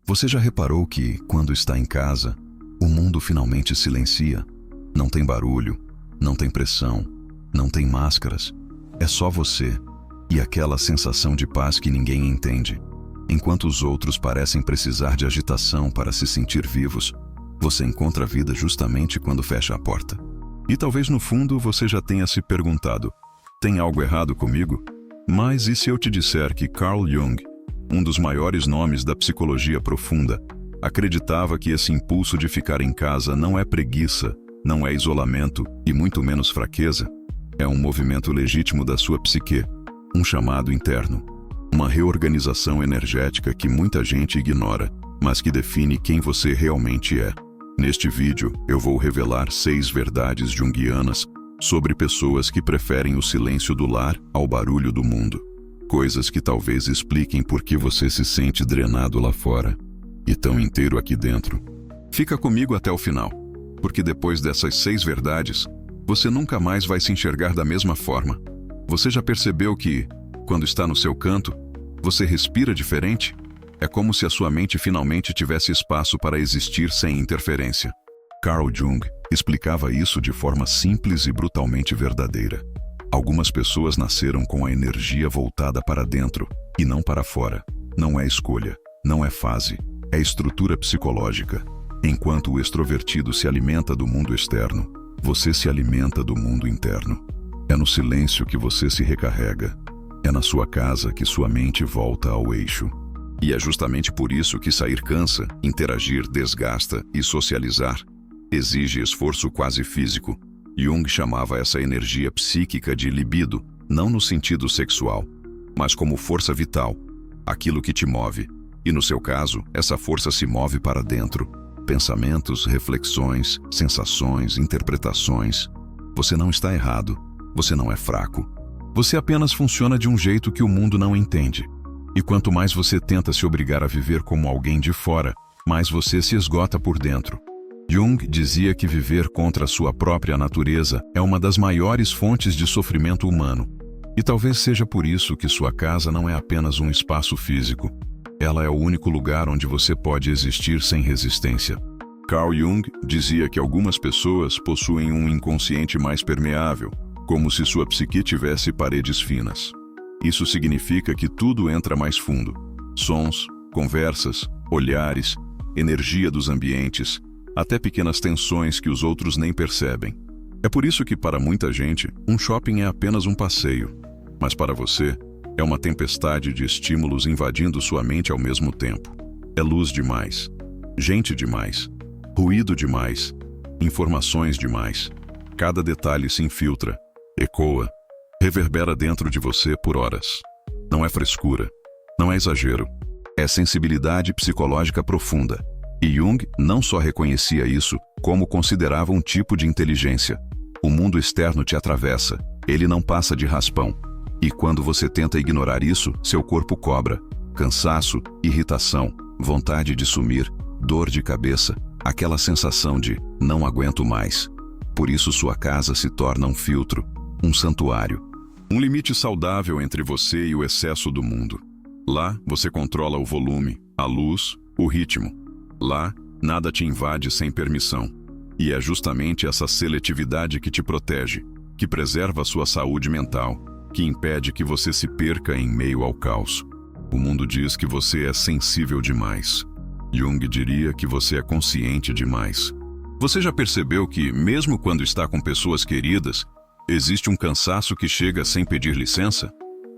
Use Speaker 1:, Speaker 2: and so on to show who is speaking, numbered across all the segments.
Speaker 1: Você já reparou que, quando está em casa, o mundo finalmente silencia? Não tem barulho, não tem pressão, não tem máscaras. É só você e aquela sensação de paz que ninguém entende. Enquanto os outros parecem precisar de agitação para se sentir vivos, você encontra a vida justamente quando fecha a porta. E talvez no fundo você já tenha se perguntado: tem algo errado comigo? Mas e se eu te disser que Carl Jung, um dos maiores nomes da psicologia profunda, acreditava que esse impulso de ficar em casa não é preguiça, não é isolamento e muito menos fraqueza? É um movimento legítimo da sua psique, um chamado interno, uma reorganização energética que muita gente ignora, mas que define quem você realmente é. Neste vídeo, eu vou revelar 6 verdades junguianas sobre pessoas que preferem o silêncio do lar ao barulho do mundo. Coisas que talvez expliquem por que você se sente drenado lá fora e tão inteiro aqui dentro. Fica comigo até o final, porque depois dessas 6 verdades, você nunca mais vai se enxergar da mesma forma. Você já percebeu que, quando está no seu canto, você respira diferente? É como se a sua mente finalmente tivesse espaço para existir sem interferência. Carl Jung explicava isso de forma simples e brutalmente verdadeira. Algumas pessoas nasceram com a energia voltada para dentro e não para fora. Não é escolha, não é fase, é estrutura psicológica. Enquanto o extrovertido se alimenta do mundo externo, você se alimenta do mundo interno. É no silêncio que você se recarrega. É na sua casa que sua mente volta ao eixo. E é justamente por isso que sair cansa, interagir desgasta e socializar exige esforço quase físico. Jung chamava essa energia psíquica de libido, não no sentido sexual, mas como força vital, aquilo que te move. E no seu caso, essa força se move para dentro. Pensamentos, reflexões, sensações, interpretações. Você não está errado, você não é fraco. Você apenas funciona de um jeito que o mundo não entende. E quanto mais você tenta se obrigar a viver como alguém de fora, mais você se esgota por dentro. Jung dizia que viver contra a sua própria natureza é uma das maiores fontes de sofrimento humano. E talvez seja por isso que sua casa não é apenas um espaço físico. Ela é o único lugar onde você pode existir sem resistência. Carl Jung dizia que algumas pessoas possuem um inconsciente mais permeável, como se sua psique tivesse paredes finas. Isso significa que tudo entra mais fundo. Sons, conversas, olhares, energia dos ambientes, até pequenas tensões que os outros nem percebem. É por isso que, para muita gente, um shopping é apenas um passeio. Mas para você, é uma tempestade de estímulos invadindo sua mente ao mesmo tempo. É luz demais, gente demais, ruído demais, informações demais. Cada detalhe se infiltra, ecoa, reverbera dentro de você por horas. Não é frescura, não é exagero, é sensibilidade psicológica profunda. E Jung não só reconhecia isso, como considerava um tipo de inteligência. O mundo externo te atravessa, ele não passa de raspão. E quando você tenta ignorar isso, seu corpo cobra. Cansaço, irritação, vontade de sumir, dor de cabeça, aquela sensação de não aguento mais. Por isso sua casa se torna um filtro, um santuário. Um limite saudável entre você e o excesso do mundo. Lá, você controla o volume, a luz, o ritmo. Lá, nada te invade sem permissão. E é justamente essa seletividade que te protege, que preserva sua saúde mental, que impede que você se perca em meio ao caos. O mundo diz que você é sensível demais. Jung diria que você é consciente demais. Você já percebeu que, mesmo quando está com pessoas queridas, existe um cansaço que chega sem pedir licença?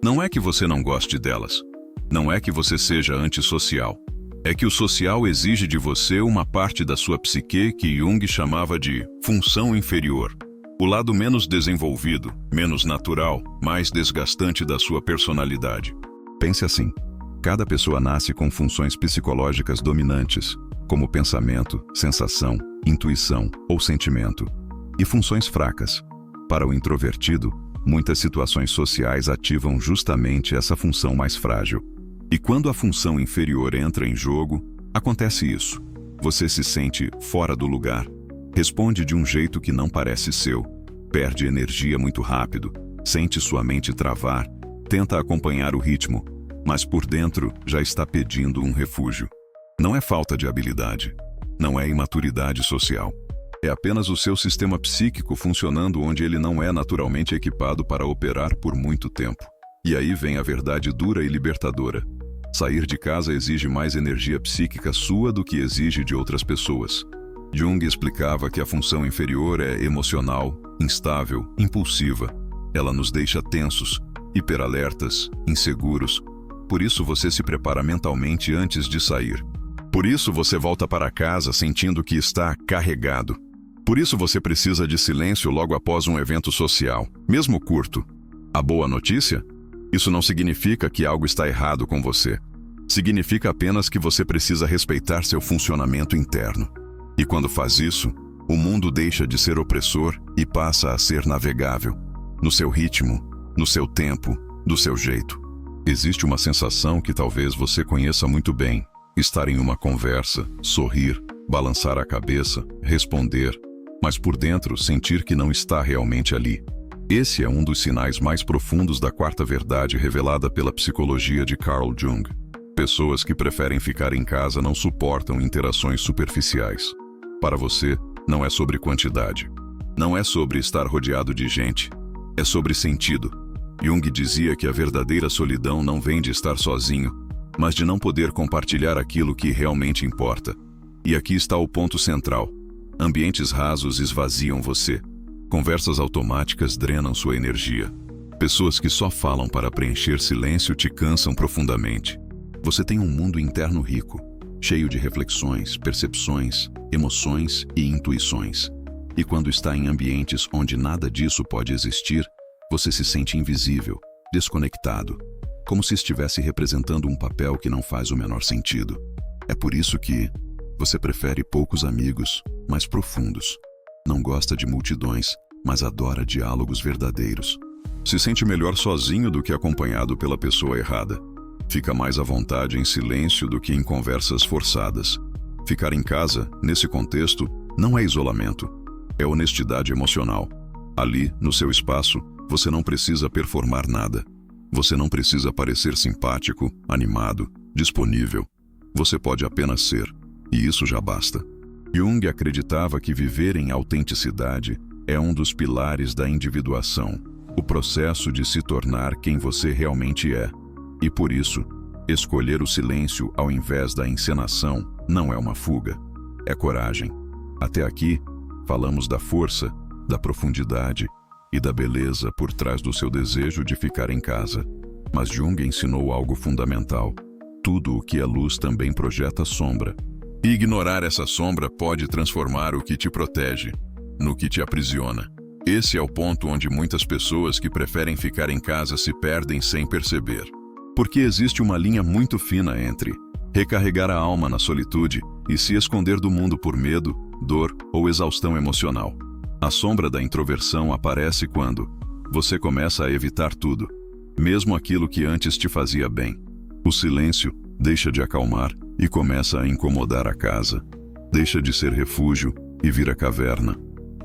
Speaker 1: Não é que você não goste delas. Não é que você seja antissocial. É que o social exige de você uma parte da sua psique que Jung chamava de função inferior. O lado menos desenvolvido, menos natural, mais desgastante da sua personalidade. Pense assim: cada pessoa nasce com funções psicológicas dominantes, como pensamento, sensação, intuição ou sentimento, e funções fracas. Para o introvertido, muitas situações sociais ativam justamente essa função mais frágil. E quando a função inferior entra em jogo, acontece isso. Você se sente fora do lugar, responde de um jeito que não parece seu, perde energia muito rápido, sente sua mente travar, tenta acompanhar o ritmo, mas por dentro já está pedindo um refúgio. Não é falta de habilidade. Não é imaturidade social. É apenas o seu sistema psíquico funcionando onde ele não é naturalmente equipado para operar por muito tempo. E aí vem a verdade dura e libertadora. Sair de casa exige mais energia psíquica sua do que exige de outras pessoas. Jung explicava que a função inferior é emocional, instável, impulsiva. Ela nos deixa tensos, hiperalertas, inseguros. Por isso você se prepara mentalmente antes de sair. Por isso você volta para casa sentindo que está carregado. Por isso você precisa de silêncio logo após um evento social, mesmo curto. A boa notícia? Isso não significa que algo está errado com você. Significa apenas que você precisa respeitar seu funcionamento interno. E quando faz isso, o mundo deixa de ser opressor e passa a ser navegável. No seu ritmo, no seu tempo, do seu jeito. Existe uma sensação que talvez você conheça muito bem. Estar em uma conversa, sorrir, balançar a cabeça, responder, mas por dentro sentir que não está realmente ali. Esse é um dos sinais mais profundos da quarta verdade revelada pela psicologia de Carl Jung. Pessoas que preferem ficar em casa não suportam interações superficiais. Para você, não é sobre quantidade. Não é sobre estar rodeado de gente. É sobre sentido. Jung dizia que a verdadeira solidão não vem de estar sozinho, mas de não poder compartilhar aquilo que realmente importa. E aqui está o ponto central. Ambientes rasos esvaziam você. Conversas automáticas drenam sua energia. Pessoas que só falam para preencher silêncio te cansam profundamente. Você tem um mundo interno rico, cheio de reflexões, percepções, emoções e intuições. E quando está em ambientes onde nada disso pode existir, você se sente invisível, desconectado, como se estivesse representando um papel que não faz o menor sentido. É por isso que você prefere poucos amigos, mas profundos. Não gosta de multidões, mas adora diálogos verdadeiros. Se sente melhor sozinho do que acompanhado pela pessoa errada. Fica mais à vontade em silêncio do que em conversas forçadas. Ficar em casa, nesse contexto, não é isolamento. É honestidade emocional. Ali, no seu espaço, você não precisa performar nada. Você não precisa parecer simpático, animado, disponível. Você pode apenas ser, e isso já basta. Jung acreditava que viver em autenticidade é um dos pilares da individuação, o processo de se tornar quem você realmente é. E por isso, escolher o silêncio ao invés da encenação não é uma fuga, é coragem. Até aqui, falamos da força, da profundidade e da beleza por trás do seu desejo de ficar em casa. Mas Jung ensinou algo fundamental. Tudo o que é luz também projeta sombra. E ignorar essa sombra pode transformar o que te protege no que te aprisiona. Esse é o ponto onde muitas pessoas que preferem ficar em casa se perdem sem perceber. Porque existe uma linha muito fina entre recarregar a alma na solitude e se esconder do mundo por medo, dor ou exaustão emocional. A sombra da introversão aparece quando você começa a evitar tudo, mesmo aquilo que antes te fazia bem. O silêncio deixa de acalmar e começa a incomodar a casa. Deixa de ser refúgio e vira caverna.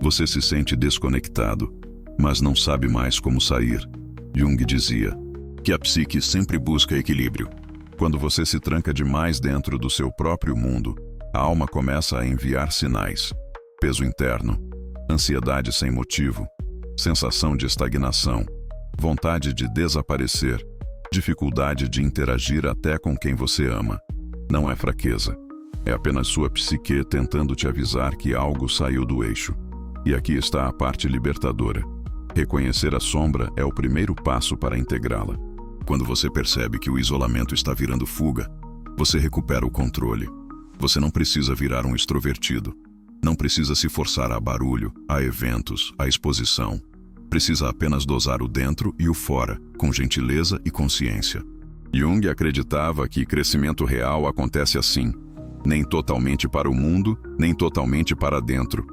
Speaker 1: Você se sente desconectado, mas não sabe mais como sair. Jung dizia que a psique sempre busca equilíbrio. Quando você se tranca demais dentro do seu próprio mundo, a alma começa a enviar sinais. Peso interno, ansiedade sem motivo, sensação de estagnação, vontade de desaparecer, dificuldade de interagir até com quem você ama. Não é fraqueza. É apenas sua psique tentando te avisar que algo saiu do eixo. E aqui está a parte libertadora. Reconhecer a sombra é o primeiro passo para integrá-la. Quando você percebe que o isolamento está virando fuga, você recupera o controle. Você não precisa virar um extrovertido. Não precisa se forçar a barulho, a eventos, a exposição. Precisa apenas dosar o dentro e o fora, com gentileza e consciência. Jung acreditava que crescimento real acontece assim, nem totalmente para o mundo, nem totalmente para dentro,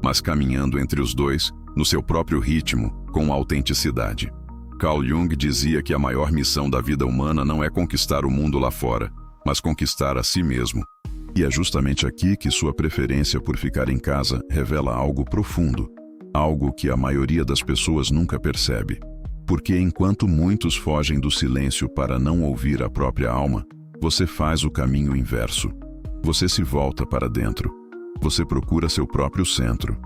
Speaker 1: mas caminhando entre os dois, no seu próprio ritmo, com autenticidade. Carl Jung dizia que a maior missão da vida humana não é conquistar o mundo lá fora, mas conquistar a si mesmo. E é justamente aqui que sua preferência por ficar em casa revela algo profundo, algo que a maioria das pessoas nunca percebe. Porque enquanto muitos fogem do silêncio para não ouvir a própria alma, você faz o caminho inverso. Você se volta para dentro. Você procura seu próprio centro.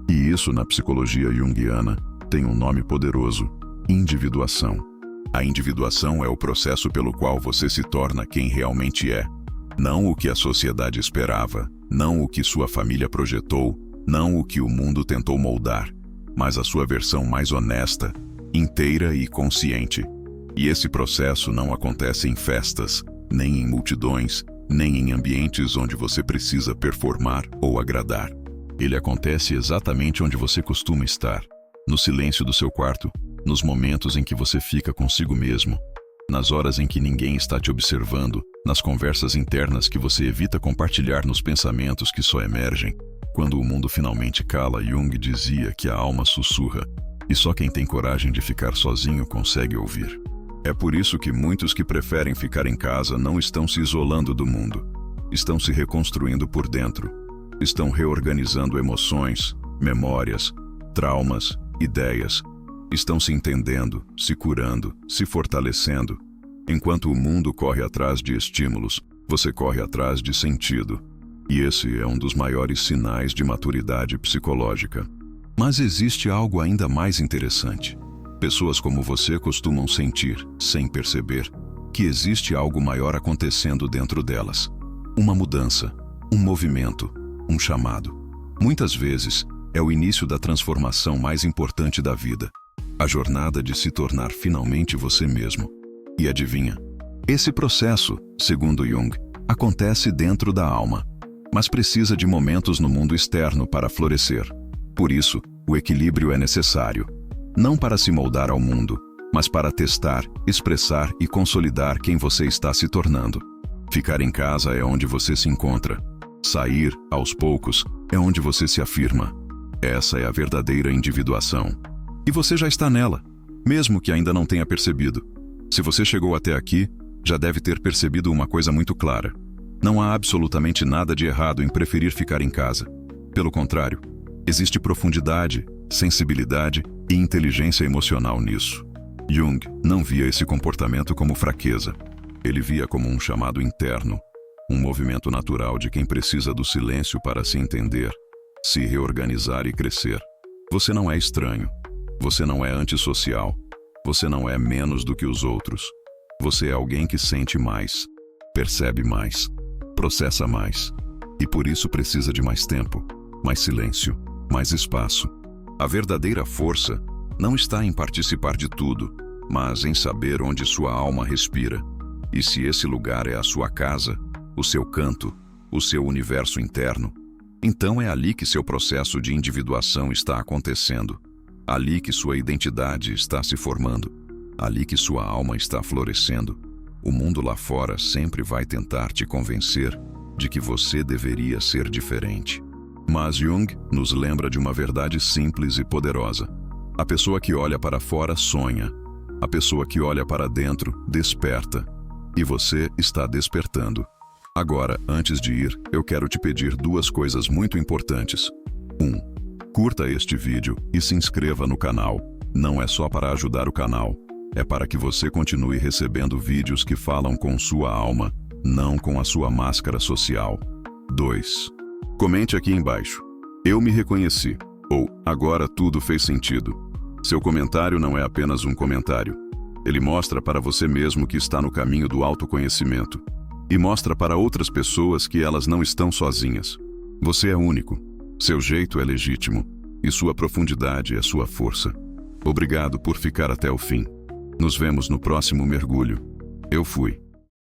Speaker 1: E isso, na psicologia junguiana, tem um nome poderoso: individuação. A individuação é o processo pelo qual você se torna quem realmente é. Não o que a sociedade esperava, não o que sua família projetou, não o que o mundo tentou moldar, mas a sua versão mais honesta, inteira e consciente. E esse processo não acontece em festas, nem em multidões, nem em ambientes onde você precisa performar ou agradar. Ele acontece exatamente onde você costuma estar, no silêncio do seu quarto, nos momentos em que você fica consigo mesmo, nas horas em que ninguém está te observando, nas conversas internas que você evita compartilhar, nos pensamentos que só emergem. Quando o mundo finalmente cala, Jung dizia que a alma sussurra, e só quem tem coragem de ficar sozinho consegue ouvir. É por isso que muitos que preferem ficar em casa não estão se isolando do mundo. Estão se reconstruindo por dentro. Estão reorganizando emoções, memórias, traumas, ideias. Estão se entendendo, se curando, se fortalecendo. Enquanto o mundo corre atrás de estímulos, você corre atrás de sentido. E esse é um dos maiores sinais de maturidade psicológica. Mas existe algo ainda mais interessante. Pessoas como você costumam sentir, sem perceber, que existe algo maior acontecendo dentro delas. Uma mudança, um movimento, um chamado. Muitas vezes, é o início da transformação mais importante da vida. A jornada de se tornar finalmente você mesmo. E adivinha? Esse processo, segundo Jung, acontece dentro da alma, mas precisa de momentos no mundo externo para florescer. Por isso, o equilíbrio é necessário. Não para se moldar ao mundo, mas para testar, expressar e consolidar quem você está se tornando. Ficar em casa é onde você se encontra. Sair, aos poucos, é onde você se afirma. Essa é a verdadeira individuação. E você já está nela, mesmo que ainda não tenha percebido. Se você chegou até aqui, já deve ter percebido uma coisa muito clara. Não há absolutamente nada de errado em preferir ficar em casa. Pelo contrário, existe profundidade, sensibilidade e inteligência emocional nisso. Jung não via esse comportamento como fraqueza. Ele via como um chamado interno, um movimento natural de quem precisa do silêncio para se entender, se reorganizar e crescer. Você não é estranho. Você não é antissocial. Você não é menos do que os outros. Você é alguém que sente mais, percebe mais, processa mais. E por isso precisa de mais tempo, mais silêncio, mais espaço. A verdadeira força não está em participar de tudo, mas em saber onde sua alma respira. E se esse lugar é a sua casa, o seu canto, o seu universo interno, então é ali que seu processo de individuação está acontecendo. Ali que sua identidade está se formando. Ali que sua alma está florescendo. O mundo lá fora sempre vai tentar te convencer de que você deveria ser diferente. Mas Jung nos lembra de uma verdade simples e poderosa. A pessoa que olha para fora sonha. A pessoa que olha para dentro desperta. E você está despertando. Agora, antes de ir, eu quero te pedir duas coisas muito importantes. 1. Curta este vídeo e se inscreva no canal. Não é só para ajudar o canal. É para que você continue recebendo vídeos que falam com sua alma, não com a sua máscara social. 2. Comente aqui embaixo. Eu me reconheci. Ou, agora tudo fez sentido. Seu comentário não é apenas um comentário. Ele mostra para você mesmo que está no caminho do autoconhecimento. E mostra para outras pessoas que elas não estão sozinhas. Você é único. Seu jeito é legítimo. E sua profundidade é sua força. Obrigado por ficar até o fim. Nos vemos no próximo mergulho. Eu fui.